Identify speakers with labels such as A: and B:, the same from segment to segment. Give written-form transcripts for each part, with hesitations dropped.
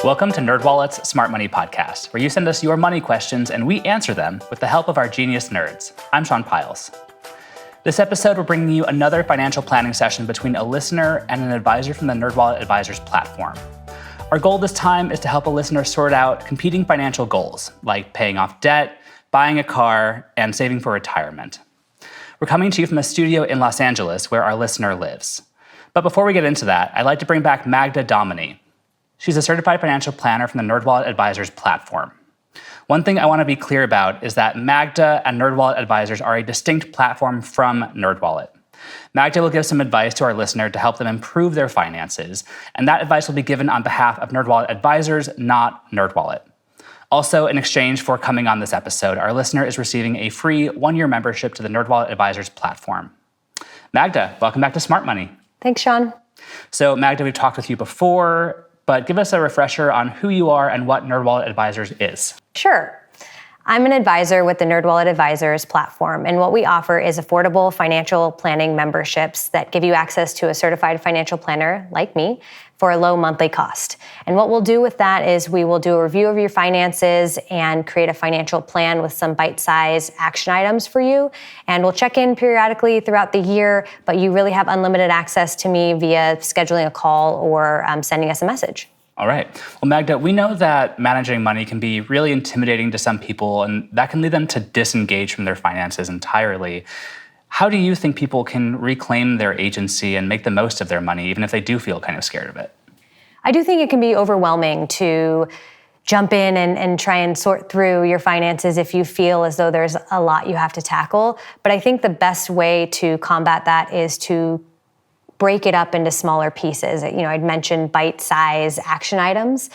A: Welcome to NerdWallet's Smart Money Podcast, where you send us your money questions and we answer them with the help of our genius nerds. I'm Sean Pyles. This episode, we're bringing you another financial planning session between a listener and an advisor from the NerdWallet Advisors platform. Our goal this time is to help a listener sort out competing financial goals, like paying off debt, buying a car, and saving for retirement. We're coming to you from a studio in Los Angeles, where our listener lives. But before we get into that, I'd like to bring back Magda Doemeny. She's a certified financial planner from the NerdWallet Advisors platform. One thing I want to be clear about is that Magda and NerdWallet Advisors are a distinct platform from NerdWallet. Magda will give some advice to our listener to help them improve their finances, and that advice will be given on behalf of NerdWallet Advisors, not NerdWallet. Also, in exchange for coming on this episode, our listener is receiving a free one-year membership to the NerdWallet Advisors platform. Magda, welcome back to Smart Money.
B: Thanks, Sean.
A: So, Magda, we've talked with you before, but give us a refresher on who you are and what NerdWallet Advisors is.
B: Sure. I'm an advisor with the NerdWallet Advisors platform, and what we offer is affordable financial planning memberships that give you access to a certified financial planner like me for a low monthly cost. And what we'll do with that is we will do a review of your finances and create a financial plan with some bite-sized action items for you. And we'll check in periodically throughout the year, but you really have unlimited access to me via scheduling a call or sending us a message.
A: All right. Well, Magda, we know that managing money can be really intimidating to some people, and that can lead them to disengage from their finances entirely. How do you think people can reclaim their agency and make the most of their money, even if they do feel kind of scared of it?
B: I do think it can be overwhelming to jump in and try and sort through your finances if you feel as though there's a lot you have to tackle. But I think the best way to combat that is to break it up into smaller pieces. I'd mentioned bite-sized action items.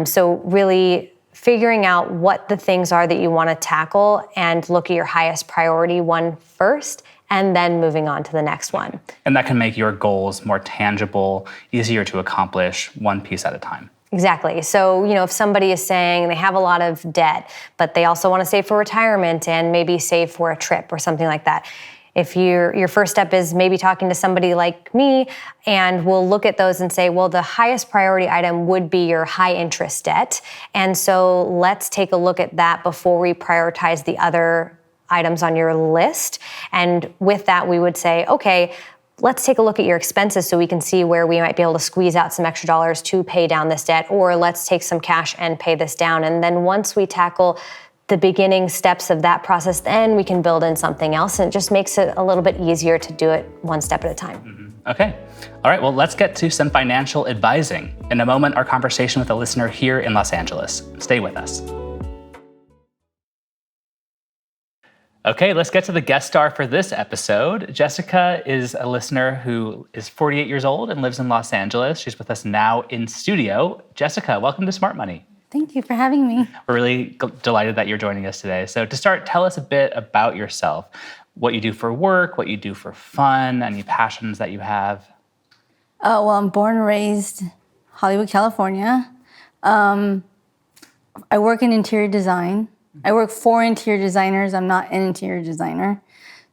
B: So really figuring out what the things are that you want to tackle and look at your highest priority one first, and then moving on to the next one.
A: And that can make your goals more tangible, easier to accomplish, one piece at a time.
B: Exactly. So, if somebody is saying they have a lot of debt, but they also want to save for retirement and maybe save for a trip or something like that, if your first step is maybe talking to somebody like me, and we'll look at those and say, well, the highest priority item would be your high interest debt. And so let's take a look at that before we prioritize the other items on your list. And with that, we would say, okay, let's take a look at your expenses so we can see where we might be able to squeeze out some extra dollars to pay down this debt, or let's take some cash and pay this down. And then once we tackle the beginning steps of that process, then we can build in something else. And it just makes it a little bit easier to do it one step at a time.
A: Mm-hmm. Okay. All right, well, let's get to some financial advising. In a moment, our conversation with a listener here in Los Angeles. Stay with us. Okay, let's get to the guest star for this episode. Jessica is a listener who is 48 years old and lives in Los Angeles. She's with us now in studio. Jessica, welcome to Smart Money.
C: Thank you for having me.
A: We're really delighted that you're joining us today. So to start, tell us a bit about yourself, what you do for work, what you do for fun, any passions that you have.
C: Well, I'm born and raised Hollywood, California. I work in interior design. I work for interior designers. I'm not an interior designer.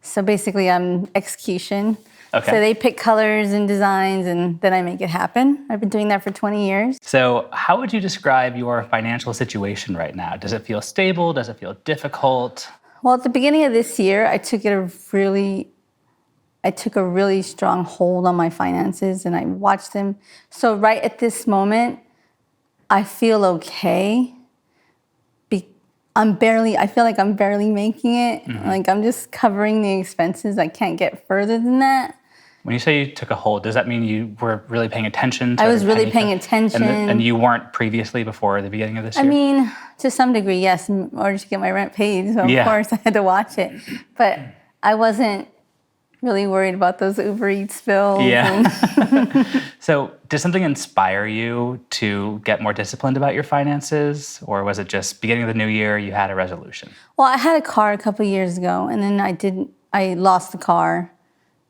C: So basically, I'm execution.
A: Okay.
C: So they pick colors and designs, and then I make it happen. I've been doing that for 20 years.
A: So how would you describe your financial situation right now? Does it feel stable? Does it feel difficult?
C: Well, at the beginning of this year, I took a really strong hold on my finances, and I watched them. So right at this moment, I feel okay. I feel like I'm barely making it. Mm-hmm. Like I'm just covering the expenses. I can't get further than that.
A: When you say you took a hold, does that mean you were really paying attention to
C: I was really paying attention.
A: And you weren't previously before the beginning of this year?
C: I mean, to some degree, yes, in order to get my rent paid. So of course I had to watch it. But I wasn't really worried about those Uber Eats bills.
A: Yeah. So did something inspire you to get more disciplined about your finances? Or was it just beginning of the new year, you had a resolution?
C: Well, I had a car a couple of years ago, and then I lost the car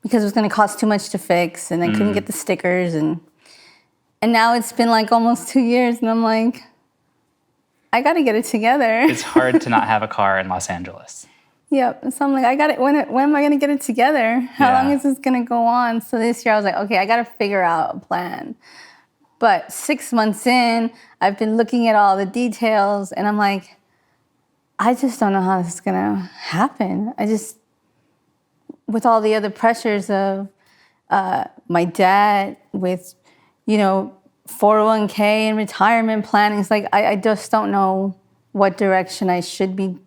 C: because it was going to cost too much to fix, and I couldn't get the stickers. And now it's been like almost 2 years, and I'm like, I got to get it together.
A: It's hard to not have a car in Los Angeles.
C: Yep. So I'm like, I got it. When am I going to get it together? How long is this going to go on? So this year I was like, okay, I got to figure out a plan. But 6 months in, I've been looking at all the details and I'm like, I just don't know how this is gonna happen. With all the other pressures of my debt, with, 401k and retirement planning, it's like, I just don't know what direction I should be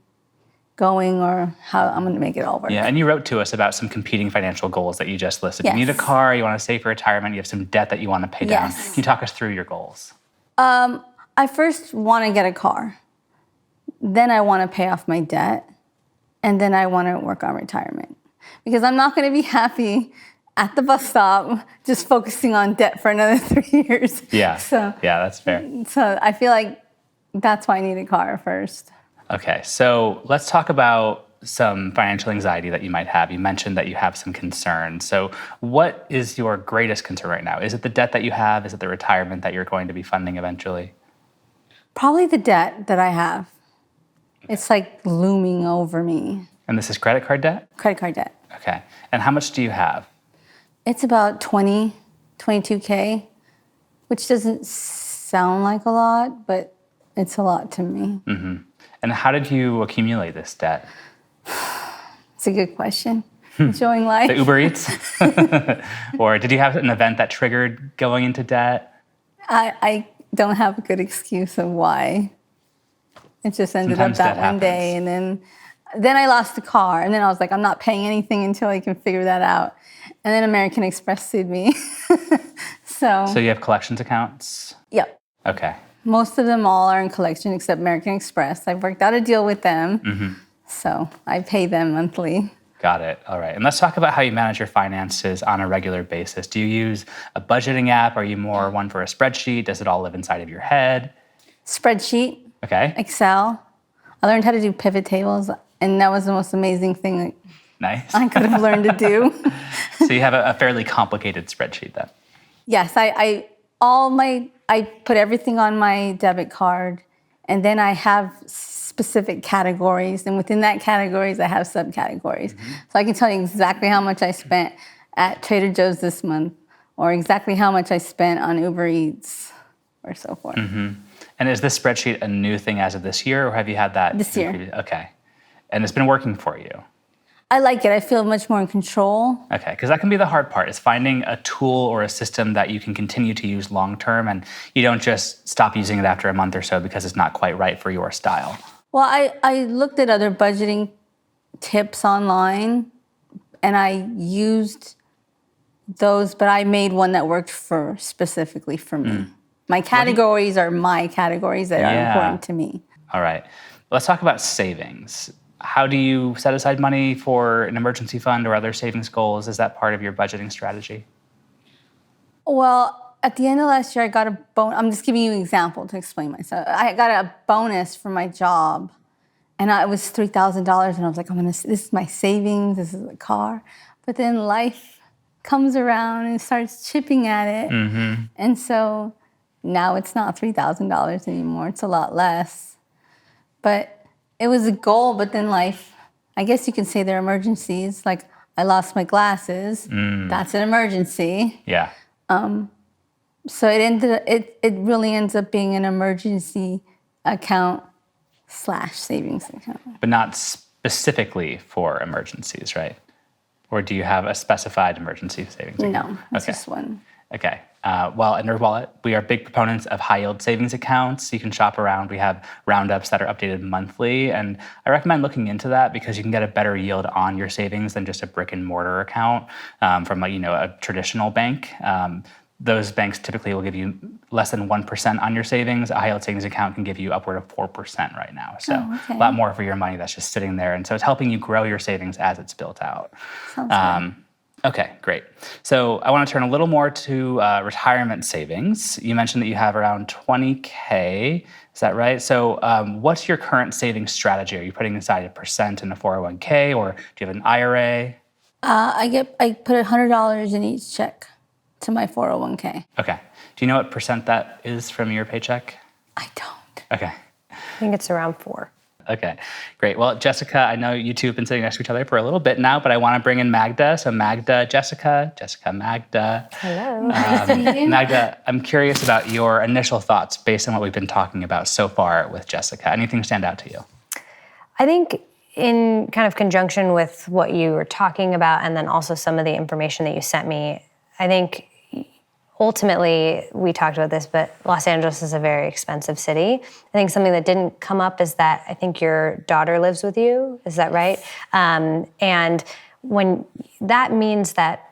C: going or how I'm going to make it all work.
A: Yeah, and you wrote to us about some competing financial goals that you just listed.
C: Yes.
A: You need a car, you want to save for retirement, you have some debt that you want to pay down.
C: Yes.
A: Can you talk us through your goals?
C: I first want to get a car. Then I want to pay off my debt. And then I want to work on retirement. Because I'm not going to be happy at the bus stop just focusing on debt for another 3 years.
A: Yeah,
C: So
A: that's fair.
C: So I feel like that's why I need a car first.
A: Okay, so let's talk about some financial anxiety that you might have. You mentioned that you have some concerns. So what is your greatest concern right now? Is it the debt that you have? Is it the retirement that you're going to be funding eventually?
C: Probably the debt that I have. It's like looming over me.
A: And this is credit card debt?
C: Credit card debt.
A: Okay, and how much do you have?
C: It's about 22K, which doesn't sound like a lot, but it's a lot to me.
A: Mm-hmm. And how did you accumulate this debt?
C: It's a good question. Enjoying life.
A: The Uber Eats? Or did you have an event that triggered going into debt?
C: I don't have a good excuse of why. It just ended
A: Sometimes
C: up that
A: that
C: one day. And then I lost the car. And then I was like, I'm not paying anything until I can figure that out. And then American Express sued me. So
A: you have collections accounts?
C: Yep.
A: Okay.
C: Most of them all are in collection except American Express. I've worked out a deal with them. So I pay them monthly.
A: Got it. All right. And let's talk about how you manage your finances on a regular basis. Do you use a budgeting app? Are you more one for a spreadsheet? Does it all live inside of your head?
C: Spreadsheet.
A: Okay.
C: Excel. I learned how to do pivot tables, and that was the most amazing thing
A: Nice.
C: I could have learned to do.
A: So you have a fairly complicated spreadsheet then.
C: Yes, I put everything on my debit card, and then I have specific categories, and within that categories, I have subcategories. So I can tell you exactly how much I spent at Trader Joe's this month, or exactly how much I spent on Uber Eats, or so forth.
A: And is this spreadsheet a new thing as of this year, or have you had that?
C: This year.
A: Okay. And it's been working for you?
C: I like it. I feel much more in control.
A: Okay, because that can be the hard part, is finding a tool or a system that you can continue to use long term, and you don't just stop using it after a month or so because it's not quite right for your style.
C: Well, I looked at other budgeting tips online, and I used those, but I made one that worked specifically for me. My categories are my categories that are important to me.
A: All right. Let's talk about savings. How do you set aside money for an emergency fund or other savings goals? Is that part of your budgeting strategy?
C: Well, at the end of last year, I got a bonus. I'm just giving you an example to explain myself. I got a bonus for my job, and it was $3,000, and I was like, this is my savings, this is a car. But then life comes around and starts chipping at it. And so now it's not $3,000 anymore. It's a lot less. But it was a goal, but then life, I guess you can say they're emergencies. Like I lost my glasses. That's an emergency.
A: Yeah.
C: So it really ends up being an emergency account / savings account.
A: But not specifically for emergencies, right? Or do you have a specified emergency savings account?
C: No, it's just one.
A: Okay. Well, at NerdWallet, we are big proponents of high-yield savings accounts. You can shop around. We have roundups that are updated monthly, and I recommend looking into that because you can get a better yield on your savings than just a brick-and-mortar account from a traditional bank. Those banks typically will give you less than 1% on your savings. A high-yield savings account can give you upward of 4% right now. So a lot more for your money that's just sitting there. And so it's helping you grow your savings as it's built out.
C: Sounds good.
A: Okay, great. So I want to turn a little more to retirement savings. You mentioned that you have around 20K. Is that right? So what's your current savings strategy? Are you putting aside a percent in a 401k, or do you have an IRA?
C: I put $100 in each check to my 401k.
A: Okay. Do you know what percent that is from your paycheck?
C: I don't.
A: Okay.
B: I think it's around 4.
A: Okay, great. Well, Jessica, I know you two have been sitting next to each other for a little bit now, but I want to bring in Magda. So Magda, Jessica, Magda.
B: Hello.
A: Magda, I'm curious about your initial thoughts based on what we've been talking about so far with Jessica. Anything stand out to you?
B: I think in kind of conjunction with what you were talking about and then also some of the information that you sent me, I think ultimately, we talked about this, but Los Angeles is a very expensive city. I think something that didn't come up is that I think your daughter lives with you. Is that right? And when that means that,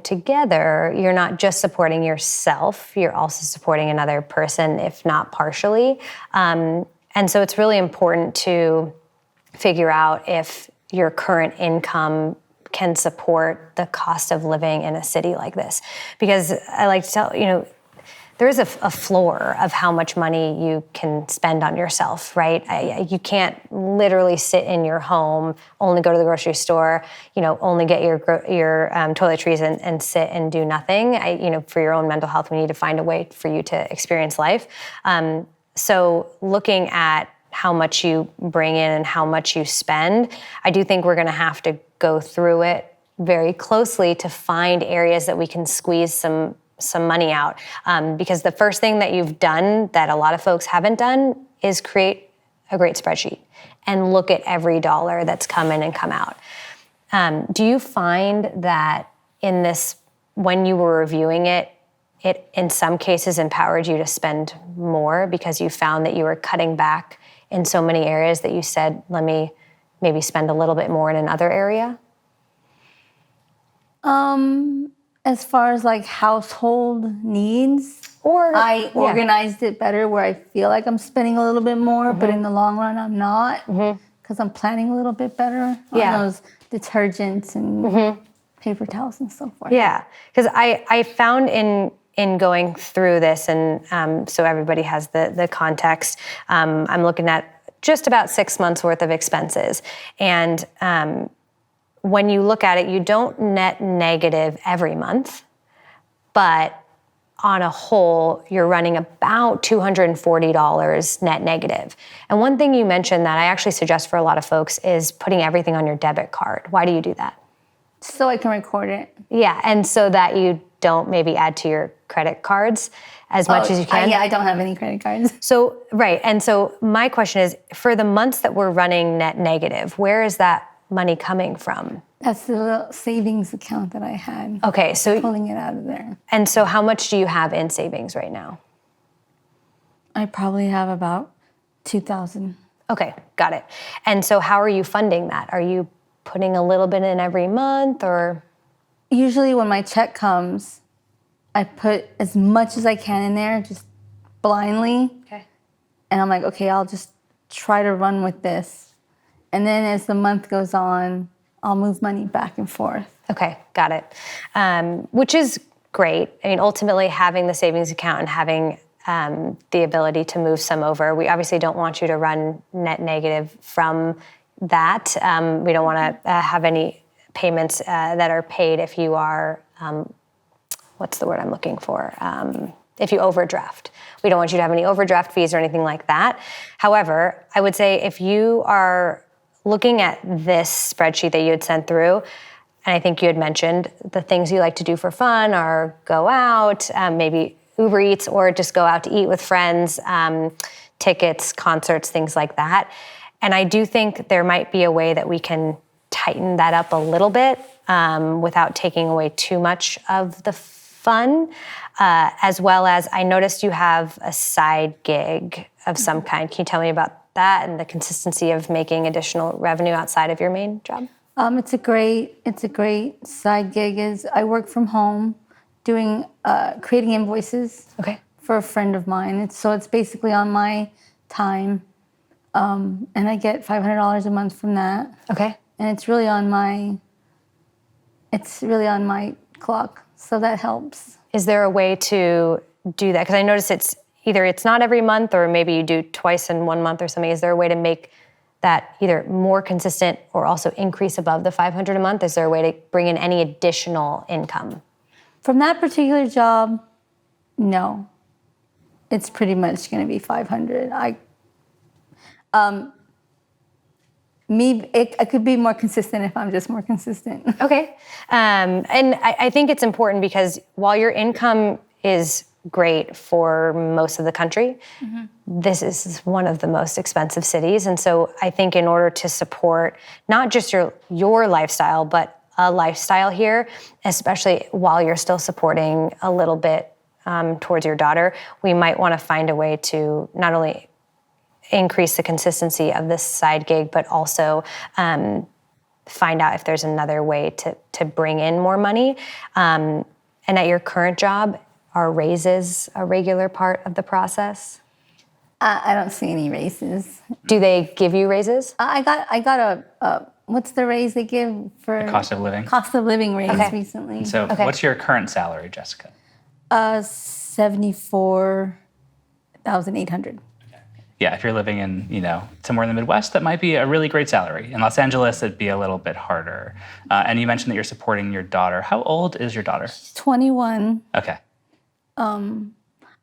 B: together, you're not just supporting yourself, you're also supporting another person, if not partially. And so it's really important to figure out if your current income can support the cost of living in a city like this. Because I like to tell, there is a floor of how much money you can spend on yourself, right? You can't literally sit in your home, only go to the grocery store, only get your toiletries and sit and do nothing. For your own mental health, we need to find a way for you to experience life. So looking at how much you bring in and how much you spend, I do think we're going to have to go through it very closely to find areas that we can squeeze some money out. Because the first thing that you've done that a lot of folks haven't done is create a great spreadsheet and look at every dollar that's come in and come out. Do you find that in this, when you were reviewing it in some cases empowered you to spend more because you found that you were cutting back in so many areas that you said, let me maybe spend a little bit more in another area?
C: As far as like household needs, I organized it better where I feel like I'm spending a little bit more, but in the long run, I'm not because I'm planning a little bit better on those detergents and paper towels and so forth.
B: Yeah, because I found in going through this, and so everybody has the context, I'm looking at just about 6 months worth of expenses. And when you look at it, you don't net negative every month, but on a whole, you're running about $240 net negative. And one thing you mentioned that I actually suggest for a lot of folks is putting everything on your debit card. Why do you do that?
C: So I can record it.
B: Yeah, and so that you don't maybe add to your credit cards as much as you can.
C: I don't have any credit cards.
B: So, right, and so my question is, for the months that we're running net negative, where is that money coming from?
C: That's the little savings account that I had.
B: Okay, so
C: pulling it out of there.
B: And so how much do you have in savings right now?
C: I probably have about $2,000.
B: Okay, got it. And so how are you funding that? Are you putting a little bit in every month or?
C: Usually when my check comes, I put as much as I can in there, just blindly.
B: Okay.
C: And I'm like, okay, I'll just try to run with this. And then as the month goes on, I'll move money back and forth.
B: Okay, got it. Which is great. I mean, ultimately having the savings account and having the ability to move some over, we obviously don't want you to run net negative from that. We don't want to have any payments that are paid if you are, what's the word I'm looking for? If you overdraft. We don't want you to have any overdraft fees or anything like that. However, I would say if you are looking at this spreadsheet that you had sent through, and I think you had mentioned the things you like to do for fun are go out, maybe Uber Eats, or just go out to eat with friends, tickets, concerts, things like that. And I do think there might be a way that we can tighten that up a little bit without taking away too much of the fun, as well as I noticed you have a side gig of some kind. Can you tell me about that and the consistency of making additional revenue outside of your main job?
C: It's a great side gig. Is I work from home doing creating invoices for a friend of mine. It's basically on my time, and I get $500 a month from that. Okay. And it's really on my clock, so that helps.
B: Is there a way to do that? Because I notice it's not every month, or maybe you do twice in 1 month or something. Is there a way to make that either more consistent or also increase above the $500 a month? Is there a way to bring in any additional income?
C: From that particular job, no. It's pretty much going to be $500. I could be more consistent if I'm just more consistent.
B: Okay. And I think it's important because while your income is great for most of the country, this is one of the most expensive cities. And so I think in order to support not just your lifestyle, but a lifestyle here, especially while you're still supporting a little bit towards your daughter, we might want to find a way to not only increase the consistency of this side gig, but also find out if there's another way to bring in more money. And at your current job, are raises a regular part of the process?
C: I don't see any raises.
B: Do they give you raises?
C: I got a what's the raise they give for
A: The cost of living.
C: Cost of living raise
B: Okay.
C: recently.
A: So what's your current salary, Jessica?
C: 74,800.
A: Yeah, if you're living in, somewhere in the Midwest, that might be a really great salary. In Los Angeles, it'd be a little bit harder. And you mentioned that you're supporting your daughter. How old is your daughter?
C: 21.
A: Okay.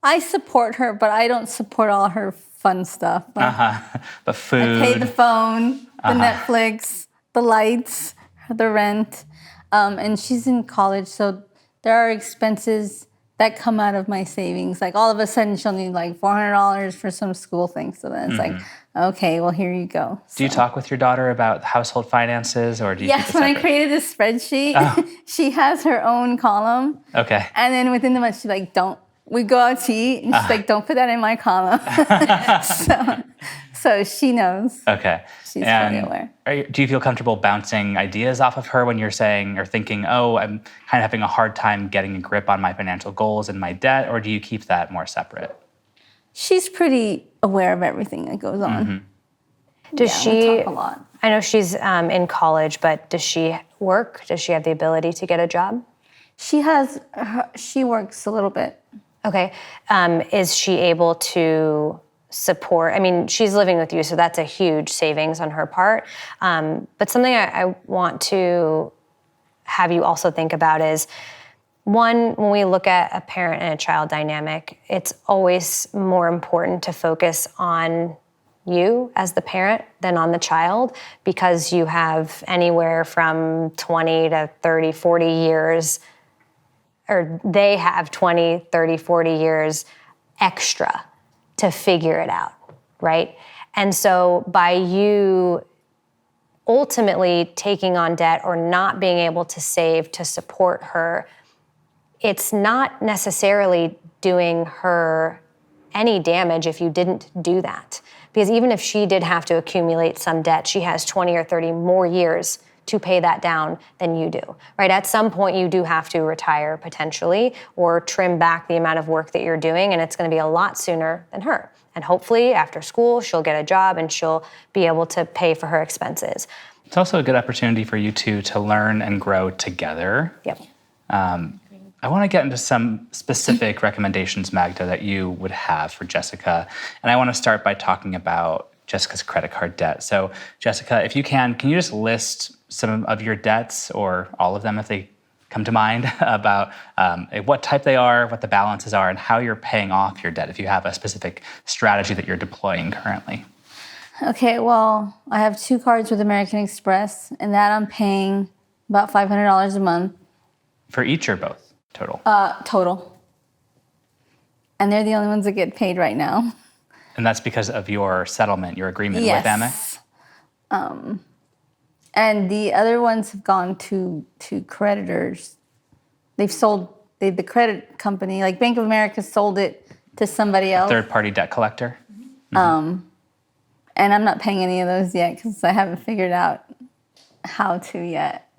C: I support her, but I don't support all her fun stuff. Like,
A: But food.
C: I pay the phone, the Netflix, the lights, the rent. And she's in college, so there are expenses that come out of my savings. Like all of a sudden she'll need like $400 for some school thing. So then it's like, okay, well, here you go.
A: Do you talk with your daughter about household finances, or do you keep
C: Yes,
A: it
C: when I
A: separate?
C: created a spreadsheet, she has her own column.
A: Okay.
C: And then within the month, she's like, we go out to eat. And she's like, don't put that in my column. so she knows.
A: Okay.
C: She's fully aware.
A: Do you feel comfortable bouncing ideas off of her when you're saying or thinking, oh, I'm kind of having a hard time getting a grip on my financial goals and my debt, or do you keep that more separate?
C: She's pretty aware of everything that goes on.
B: Does
C: We
B: she?
C: talk a lot.
B: I know she's in college, but does she work? Does she have the ability to get a job?
C: She works a little bit.
B: Okay. Is she able to support? I mean, she's living with you, so that's a huge savings on her part. But something I want to have you also think about is, one, when we look at a parent and a child dynamic, it's always more important to focus on you as the parent than on the child, because you have anywhere from 20 to 30, 40 years, or they have 20, 30, 40 years extra to figure it out, right? And so by you ultimately taking on debt or not being able to save to support her, it's not necessarily doing her any damage if you didn't do that. Because even if she did have to accumulate some debt, she has 20 or 30 more years to pay that down than you do, right? At some point, you do have to retire potentially or trim back the amount of work that you're doing, and it's gonna be a lot sooner than her. And hopefully after school, she'll get a job and she'll be able to pay for her expenses.
A: It's also a good opportunity for you two to learn and grow together.
B: Yep.
A: I want to get into some specific recommendations, Magda, that you would have for Jessica. And I want to start by talking about Jessica's credit card debt. So, Jessica, if you can you just list some of your debts, or all of them if they come to mind, about what type they are, what the balances are, and how you're paying off your debt, if you have a specific strategy that you're deploying currently.
C: Okay, well, I have 2 cards with American Express, and that I'm paying about $500 a month.
A: For each or both? Total?
C: Total. And they're the only ones that get paid right now.
A: And that's because of your settlement, your agreement with Amex?
C: And the other ones have gone to creditors. The credit company, like Bank of America, sold it to somebody else.
A: Third-party debt collector?
C: And I'm not paying any of those yet because I haven't figured out how to yet.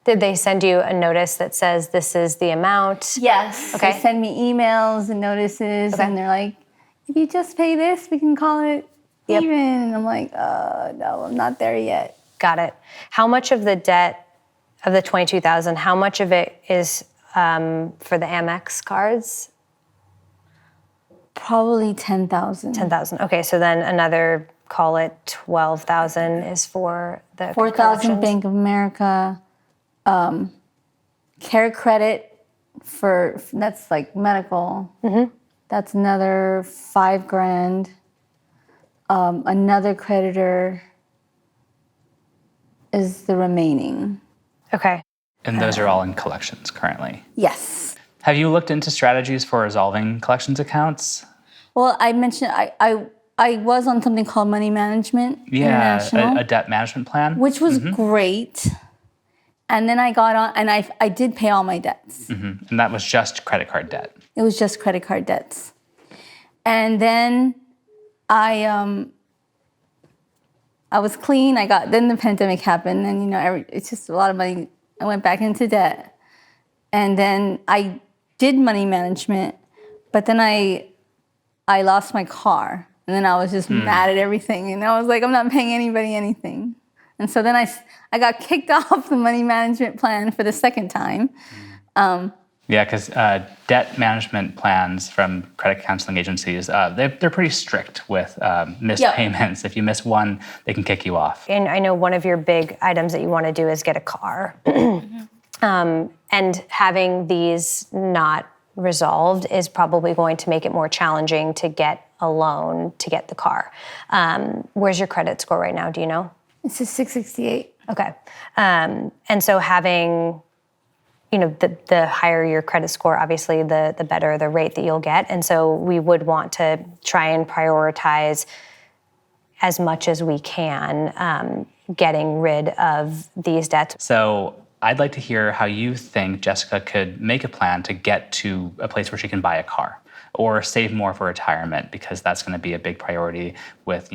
B: Did they send you a notice that says this is the amount?
C: Yes.
B: Okay.
C: They send me emails and notices, and they're like, if you just pay this, we can call it even. And I'm like, no, I'm not there yet.
B: Got it. How much of the debt of the $22,000, how much of it is for the Amex cards?
C: Probably 10,000.
B: 10,000. Okay, so then another, call it 12,000 is for the
C: 4,000
B: collections?
C: Bank of America. Care credit that's like medical. That's another $5,000. Another creditor. is the remaining.
B: Okay.
A: And those are all in collections currently.
C: Yes.
A: Have you looked into strategies for resolving collections accounts?
C: Well, I mentioned I was on something called Money Management International.
A: A debt management plan.
C: Which was great. And then I got on, and I did pay all my debts.
A: Mm-hmm. And that was just credit card debt.
C: It was just credit card debts. And then I was clean. Then the pandemic happened, and it's just a lot of money. I went back into debt. And then I did money management, but then I lost my car. And then I was just mad at everything. And I was like, I'm not paying anybody anything. And so then I got kicked off the money management plan for the second time.
A: Yeah, because debt management plans from credit counseling agencies, they're pretty strict with missed payments. If you miss one, they can kick you off.
B: And I know one of your big items that you want to do is get a car. And having these not resolved is probably going to make it more challenging to get a loan to get the car. Where's your credit score right now? Do you know?
C: It's a 668.
B: Okay. And so having, the higher your credit score, obviously the better the rate that you'll get. And so we would want to try and prioritize as much as we can getting rid of these debts.
A: So I'd like to hear how you think Jessica could make a plan to get to a place where she can buy a car or save more for retirement, because that's going to be a big priority with,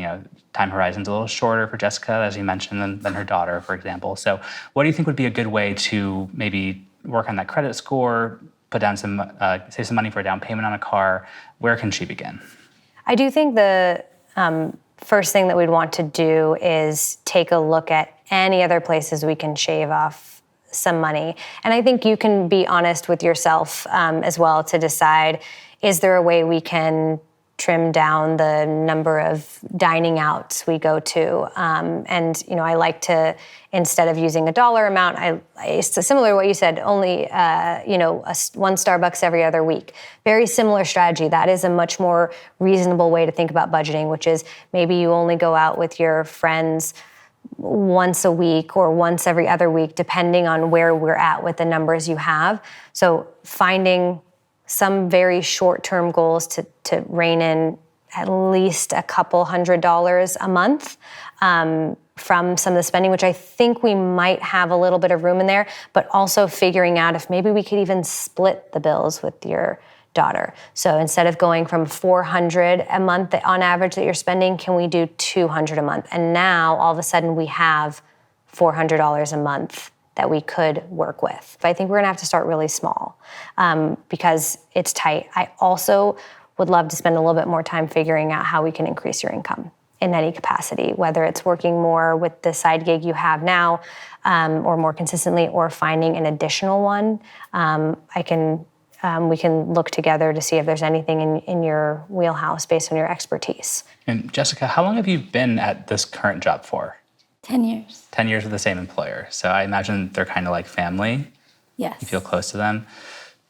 A: time horizons a little shorter for Jessica, as you mentioned, than her daughter, for example. So what do you think would be a good way to maybe work on that credit score, put down save some money for a down payment on a car? Where can she begin?
B: I do think the first thing that we'd want to do is take a look at any other places we can shave off some money. And I think you can be honest with yourself as well to decide, is there a way we can trim down the number of dining outs we go to? And I like to, instead of using a dollar amount, it's similar to what you said, only one Starbucks every other week. Very similar strategy. That is a much more reasonable way to think about budgeting, which is maybe you only go out with your friends once a week or once every other week, depending on where we're at with the numbers you have. So finding some very short-term goals to rein in at least a couple $100s a month from some of the spending, which I think we might have a little bit of room in there, but also figuring out if maybe we could even split the bills with your daughter. So instead of going from $400 a month on average that you're spending, can we do $200 a month? And now all of a sudden we have $400 a month that we could work with. But I think we're gonna have to start really small because it's tight. I also would love to spend a little bit more time figuring out how we can increase your income in any capacity, whether it's working more with the side gig you have now or more consistently, or finding an additional one. We can look together to see if there's anything in your wheelhouse based on your expertise.
A: And Jessica, how long have you been at this current job for?
C: 10 years.
A: 10 years with the same employer. So I imagine they're kind of like family.
C: Yes.
A: You feel close to them.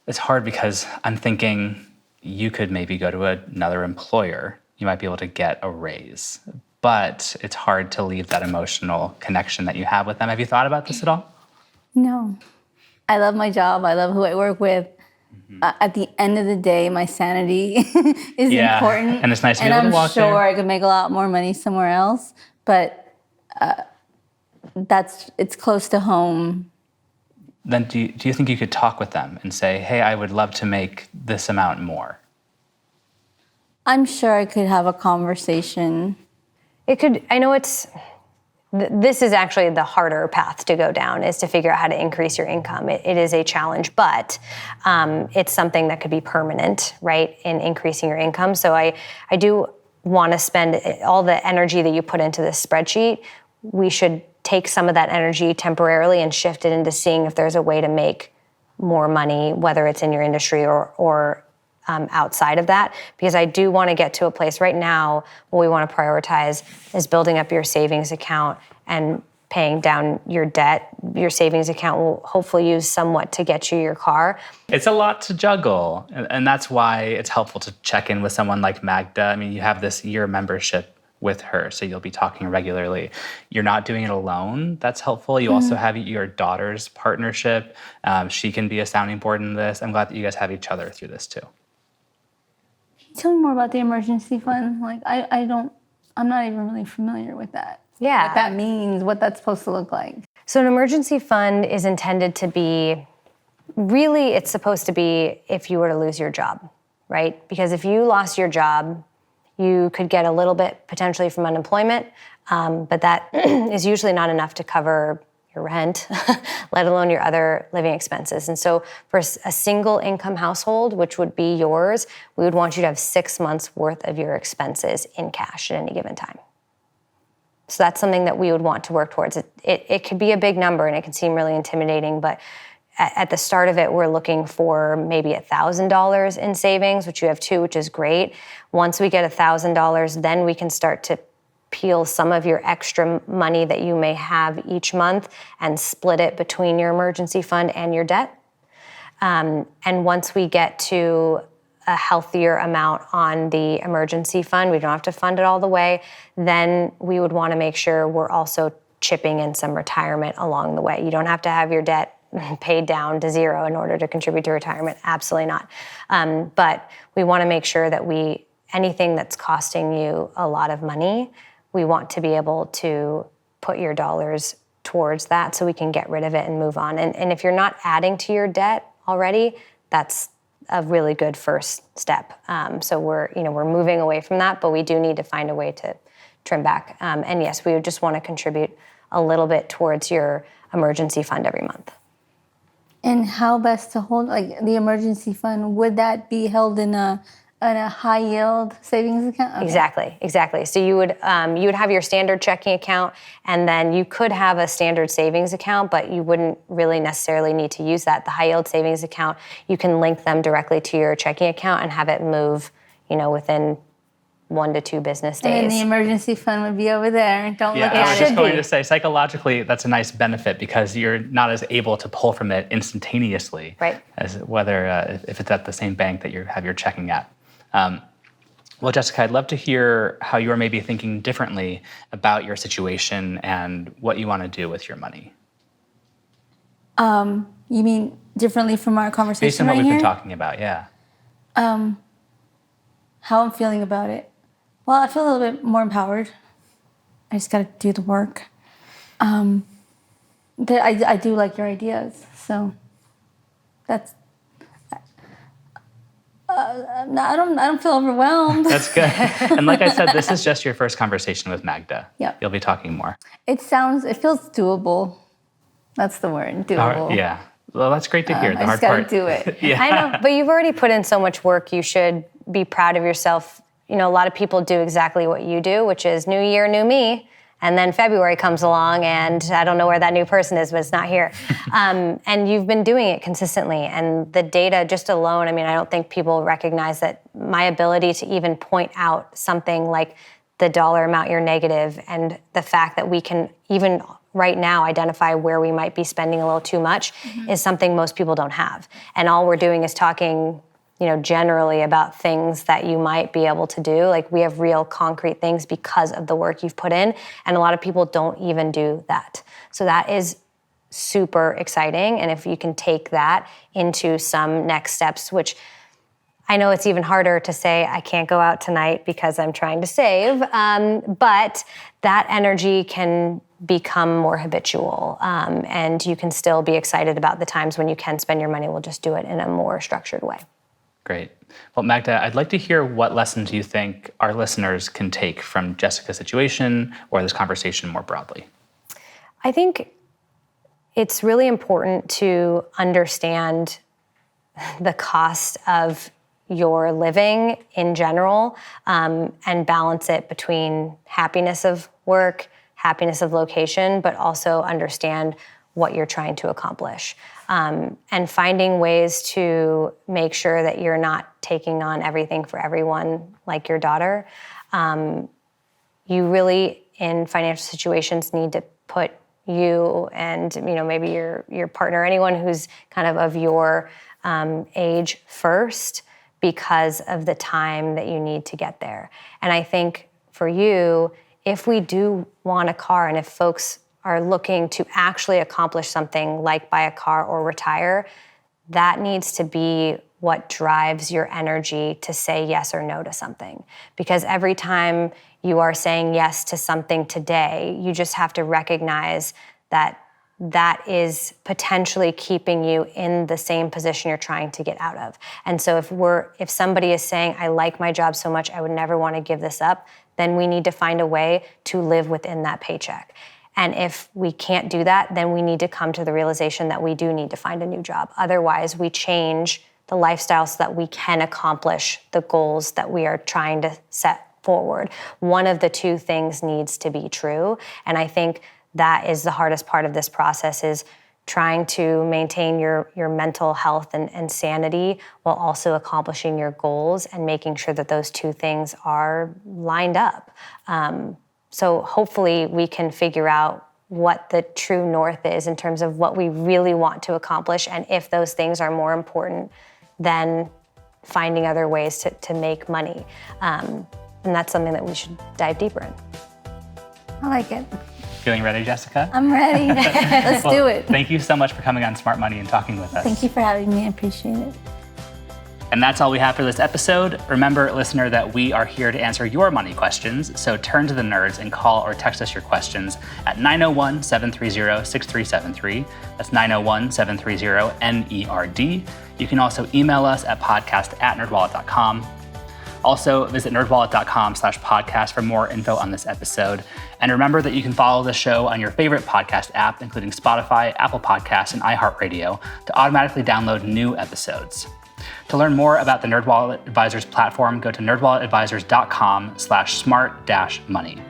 A: It's hard because I'm thinking you could maybe go to another employer. You might be able to get a raise, but it's hard to leave that emotional connection that you have with them. Have you thought about this at all?
C: No. I love my job. I love who I work with. At the end of the day, my sanity is important.
A: And it's nice to be able to walk there.
C: And I'm sure I could make a lot more money somewhere else, but it's close to home.
A: Then do you think you could talk with them and say, hey, I would love to make this amount more?
C: I'm sure I could have a conversation.
B: This is actually the harder path to go down, is to figure out how to increase your income. It is a challenge, but it's something that could be permanent, right, in increasing your income. So I do want to spend all the energy that you put into this spreadsheet. We should take some of that energy temporarily and shift it into seeing if there's a way to make more money, whether it's in your industry or outside of that, because I do want to get to a place right now. What we want to prioritize is building up your savings account and paying down your debt. Your savings account will hopefully use somewhat to get you your car.
A: It's a lot to juggle, and that's why it's helpful to check in with someone like Magda. I mean, you have this year membership with her, so you'll be talking regularly. You're not doing it alone. That's helpful. You also have your daughter's partnership. She can be a sounding board in this. I'm glad that you guys have each other through this too.
C: Tell me more about the emergency fund. Like, I'm not even really familiar with that.
B: Yeah.
C: What that means, what that's supposed to look like.
B: So an emergency fund is intended to be, really it's supposed to be if you were to lose your job, right? Because if you lost your job, you could get a little bit potentially from unemployment, but that is usually not enough to cover your rent, let alone your other living expenses. And so for a single income household, which would be yours, we would want you to have 6 months worth of your expenses in cash at any given time. So that's something that we would want to work towards. It could be a big number and it can seem really intimidating, but at the start of it, we're looking for maybe $1,000 in savings, which you have too, which is great. Once we get $1,000, then we can start to peel some of your extra money that you may have each month and split it between your emergency fund and your debt. And once we get to a healthier amount on the emergency fund, we don't have to fund it all the way, then we would want to make sure we're also chipping in some retirement along the way. You don't have to have your debt paid down to zero in order to contribute to retirement. Absolutely not. But we want to make sure that anything that's costing you a lot of money, we want to be able to put your dollars towards that so we can get rid of it and move on. And if you're not adding to your debt already, that's a really good first step. So we're moving away from that, but we do need to find a way to trim back. And yes, we would just want to contribute a little bit towards your emergency fund every month.
C: And how best to hold, like, the emergency fund? Would that be held in a high yield savings account? Okay.
B: Exactly. So you would have your standard checking account, and then you could have a standard savings account, but you wouldn't really necessarily need to use that. The high yield savings account, you can link them directly to your checking account and have it move, within 1 to 2 business days.
C: And the emergency fund would be over there. Don't look
A: I
C: at
A: was
C: it.
A: just going to say, psychologically, that's a nice benefit because you're not as able to pull from it instantaneously,
B: right?
A: As whether if it's at the same bank that you have your checking at. Well, Jessica, I'd love to hear how you're maybe thinking differently about your situation and what you want to do with your money.
C: You mean differently from our conversation
A: Based on what
C: right
A: we've
C: here?
A: been talking about, yeah.
C: How I'm feeling about it? Well, I feel a little bit more empowered. I just got to do the work. I do like your ideas, so that's. I don't feel overwhelmed.
A: That's good. And like I said, this is just your first conversation with Magda.
C: Yep.
A: You'll be talking more.
C: It feels doable. That's the word, doable.
A: Yeah. Well, that's great to hear. The
C: I
A: hard
C: just got to
A: part.
C: do it.
A: Yeah.
B: I know, but you've already put in so much work. You should be proud of yourself. A lot of people do exactly what you do, which is new year, new me. And then February comes along and I don't know where that new person is, but it's not here. And you've been doing it consistently. And the data just alone, I don't think people recognize that my ability to even point out something like the dollar amount you're negative and the fact that we can even right now identify where we might be spending a little too much is something most people don't have. And all we're doing is talking generally about things that you might be able to do. Like, we have real concrete things because of the work you've put in, and a lot of people don't even do that. So that is super exciting, and if you can take that into some next steps, which I know it's even harder to say, I can't go out tonight because I'm trying to save, but that energy can become more habitual, and you can still be excited about the times when you can spend your money. We'll just do it in a more structured way.
A: Great. Well, Magda, I'd like to hear what lessons you think our listeners can take from Jessica's situation or this conversation more broadly.
B: I think it's really important to understand the cost of your living in general, and balance it between happiness of work, happiness of location, but also understand what you're trying to accomplish. And finding ways to make sure that you're not taking on everything for everyone, like your daughter. You really, in financial situations, need to put you and maybe your partner, anyone who's kind of your age first, because of the time that you need to get there. And I think for you, if we do want a car and if folks are looking to actually accomplish something like buy a car or retire, that needs to be what drives your energy to say yes or no to something. Because every time you are saying yes to something today, you just have to recognize that that is potentially keeping you in the same position you're trying to get out of. And so if somebody is saying, I like my job so much, I would never want to give this up, then we need to find a way to live within that paycheck. And if we can't do that, then we need to come to the realization that we do need to find a new job. Otherwise, we change the lifestyle so that we can accomplish the goals that we are trying to set forward. One of the two things needs to be true. And I think that is the hardest part of this process, is trying to maintain your mental health and sanity while also accomplishing your goals and making sure that those two things are lined up. So hopefully we can figure out what the true north is in terms of what we really want to accomplish, and if those things are more important than finding other ways to make money. And that's something that we should dive deeper in.
C: I like it.
A: Feeling ready, Jessica?
C: I'm ready. Let's do it.
A: Thank you so much for coming on Smart Money and talking with us.
C: Thank you for having me. I appreciate it.
A: And that's all we have for this episode. Remember, listener, that we are here to answer your money questions, so turn to the nerds and call or text us your questions at 901-730-6373. That's 901-730-NERD. You can also email us at podcast@nerdwallet.com. Also, visit nerdwallet.com/podcast for more info on this episode. And remember that you can follow the show on your favorite podcast app, including Spotify, Apple Podcasts, and iHeartRadio, to automatically download new episodes. To learn more about the NerdWallet Advisors platform, go to nerdwalletadvisors.com/smart-money.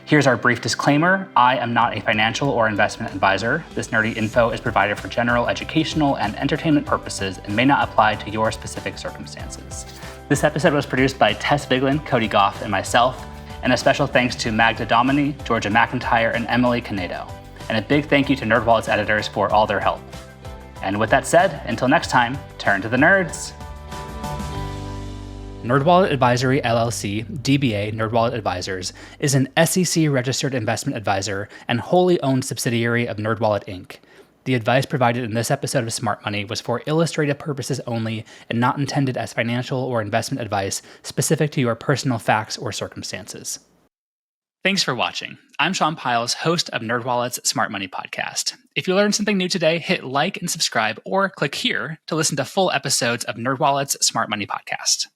A: Here's our brief disclaimer. I am not a financial or investment advisor. This nerdy info is provided for general educational and entertainment purposes and may not apply to your specific circumstances. This episode was produced by Tess Viglin, Cody Goff, and myself, and a special thanks to Magda Doemeny, Georgia McIntyre, and Emily Canedo. And a big thank you to NerdWallet's editors for all their help. And with that said, until next time, turn to the nerds. NerdWallet Advisory LLC, DBA NerdWallet Advisors, is an SEC-registered investment advisor and wholly owned subsidiary of NerdWallet, Inc. The advice provided in this episode of Smart Money was for illustrative purposes only and not intended as financial or investment advice specific to your personal facts or circumstances. Thanks for watching. I'm Sean Pyles, host of NerdWallet's Smart Money podcast. If you learned something new today, hit like and subscribe or click here to listen to full episodes of NerdWallet's Smart Money podcast.